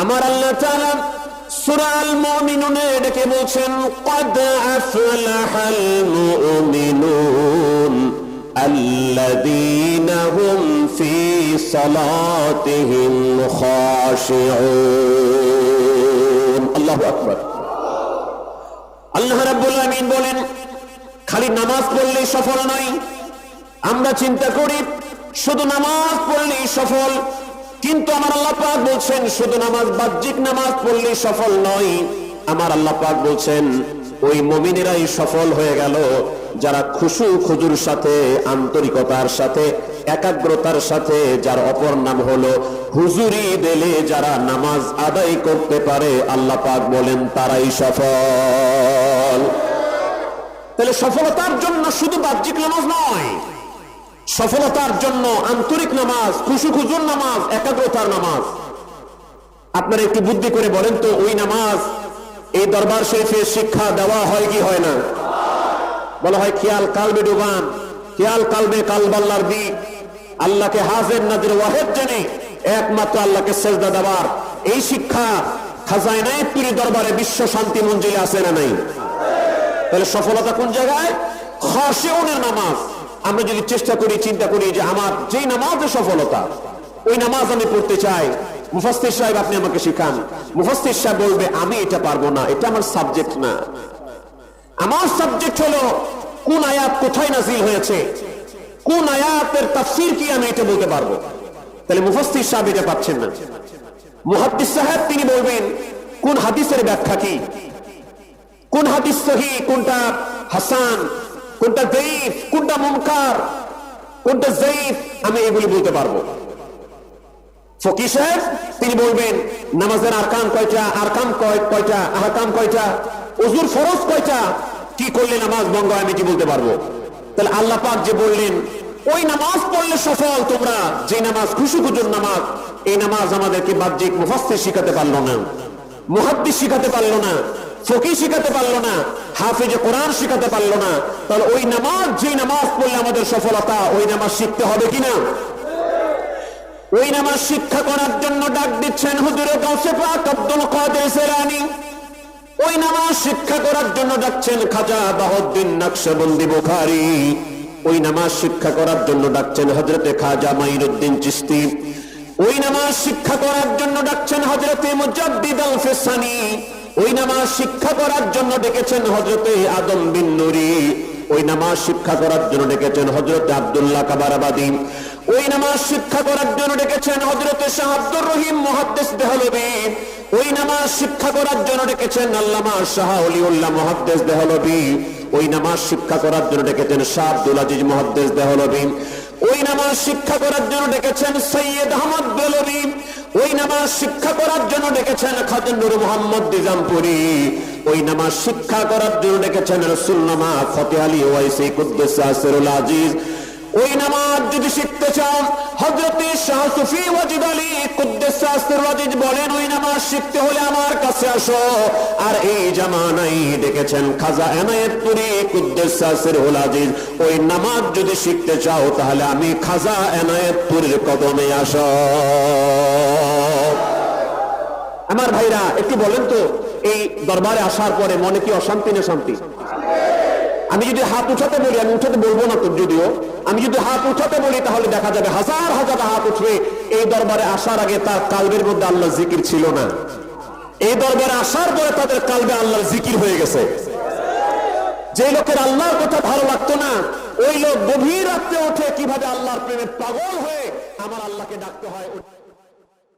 আমার আল্লাহ তাআলা সূরা আল মুমিনুনে ডেকে বলছেন, ক্বাদ আফলাহাল মুমিনুন আল্লাযীনা হুম ফি সালাতিহিম খাশিউন। আল্লাহু আকবার। আল্লাহ রাব্বুল আলামিন বলেন, খালি নামাজ পড়লেই সফল নয়। আমরা চিন্তা করি শুধু নামাজ পড়লেই সফল, কিন্তু আমার আল্লাহ পাক বলছেন শুধু নামাজ, বাহ্যিক নামাজ পড়লেই সফল নয়। আমার আল্লাহ পাক বলছেন ওই মুমিনেরাই সফল হয়ে গেল যারা খুশু খুজুর সাথে, আন্তরিকতার সাথে, একাগ্রতার সাথে, যার অপর নাম হলো হুজুরি দিলে যারা নামাজ আদায় করতে পারে, আল্লাহ পাক বলেন তারাই সফল। তাহলে সফলতার জন্য শুধু বাহ্যিক নামাজ নয়, সফলতার জন্য আন্তরিক নামাজ, খুশু খুজুর নামাজ, একাগ্রতার নামাজ। আপনারা একটু বুদ্ধি করে বলেন তো, ওই নামাজ এই দরবার শরীফে শিক্ষা দেওয়া হয় কি হয় না? বলা হয় খেয়াল কালবে ডুবান, খেয়াল কালবে কালবাল্লার দিক, আল্লাহকে হাজির নাজির ওয়াহিদ জেনে একমাত্র আল্লাহকে সেজদা দেওয়ার এই শিক্ষা খাজানায়ে পীর দরবারে বিশ্ব শান্তি মঞ্জিলে আছে না নাই? তাহলে সফলতা কোন জায়গায়? খাশিউনের নামাজ। আমরা যদি চেষ্টা করি, চিন্তা করি যে আমার যেই নামাজে সফলতা, ওই নামাজ আমি পড়তে চাই, মুফাসসির সাহেব আপনি আমাকে শিখান। মুফাসসির সাহেব বলবে আমি এটা পারবো না, এটা আমার সাবজেক্ট না। আমার সাবজেক্ট হলো কোন আয়াত কোথায় নাজিল হয়েছে, কোন আয়াতের তাফসীর কি, আমি এটা বলতে পারবো। তাহলে মুফাসসির সাহেব এটা পাচ্ছেন না। মুহাদ্দিস সাহেব তিনি বলবেন কোন হাদিসের ব্যাখ্যা কি, কোন হাদিস সহিহ, কোনটা হাসান, কোনটা যায়ীফ, কোনটা মুনকার, কোনটা যায়ীফ, আমি এগুলি বলতে পারবো। ফকিহ সাহেব তিনি বলবেন নামাজের আরকান কয়টা, আরকাম কয়টা, আহকাম কয়টা, ওযুর ফরজ কয়টা, কি করলে নামাজ ভঙ্গ হয়, আমি কি বলতে পারবো। তাহলে আল্লাহ পাক যে বললেন ওই নামাজ পড়লে সফল তোমরা, যে নামাজ খুশু খুজুর নামাজ, এই নামাজ আমাদেরকে বাহ্যিক মুফাসসির শিখাতে পারলো না, মুহাদ্দিস শিখাতে পারলো না, ফকিহ শিখাতে পারলো না, হাফেজে কোরআন শিখাতে পারলো না। তাহলে ওই নামাজ, যে নামাজ পড়লে আমাদের সফলতা, ওই নামাজ শিখতে হবে কিনা? ওই নামাজ শিক্ষা করার জন্য ডাক দিচ্ছেন হুজুরে গাউসে পাক আব্দুল কাদের জিলানী। ওই নামাজ শিক্ষা করার জন্য ডাকছেন খাজা বাহাউদ্দিন নকশবন্দি বুখারী। ওই নামাজ শিক্ষা করার জন্য ডাকছেন হযরতে খাজা মাইনুদ্দিন চিশতি। ওই নামাজ শিক্ষা করার জন্য ডাকছেন হযরতে মুজাদ্দিদ আল ফিসানি। ওই নামাজ শিক্ষা করার জন্য ডেকেছেন হযরতে আদম বিন নুরি। ওই নামাজ শিক্ষা করার জন্য ডেকেছেন হযরতে আব্দুল্লাহ কাবারাবাদী। ওই নামাজ শিক্ষা করার জন্য ডেকেছেন হযরতে শাহ আব্দুর রহিম মুহাদ্দিস দেহলভী। ওই নামাজ শিক্ষা করার জন্য ডেকেছেন আল্লামা শাহ ওলিউল্লাহ মুহাদ্দিস দেহলভী। ওই নামাজ শিক্ষা করার জন্য ডেকেছেন শাহ আব্দুল আজিজ মুহাদ্দিস দেহলভী। ওই নামাজ শিক্ষা করার জন্য ডেকেছেন সৈয়দ আহমদ বেলভী। ওই নামাজ শিক্ষা করার জন্য ডেকেছেন খাজা নূর মোহাম্মদ নিজামপুরী। ওই নামাজ শিক্ষা করার জন্য ডেকেছেন রাসূলুল্লাহ ফতেহ আলী ওয়াইসি কুদ্দুস সিরুল আজিজ। ওই নামাজ যদি শিখতে চান হযরতে শাহ সুফি ওয়াজিদ আলী কুদ্দুস সিরুল আজিজ বলেন ওই নামাজ শিখতে হলে আমার কাছে আসো। আর এই জামানায় ডেকেছেন খাজা এনায়েতপুরী কুদ্দুস সিরুল আজিজ। ওই নামাজ যদি শিখতে চাও তাহলে আমি খাজা এনায়েতপুরীর কদমে আসো। আমার ভাইরা একটু বলেন তো, এই দরবারে আসার পরে মনে কি অশান্তি না শান্তি? আমি যদি হাত উঠাতে বলি, আমি উঠাতে বলবো না তো, যদিও আমি যদি হাত উঠাতে বলি তাহলে দেখা যাবে হাজার হাজার হাত উঠবে। এই দরবারে আসার আগে তার কালবের মধ্যে আল্লাহর জিকির ছিল না, এই দরবারে আসার পরে তাদের কালবে আল্লাহর জিকির হয়ে গেছে। যে লোকের আল্লাহর কথা ভালো লাগতো না, ওই লোক গভীর রাত্রে ওঠে কিভাবে আল্লাহর প্রেমে পাগল হয়ে আমার আল্লাহকে ডাকতে হয়।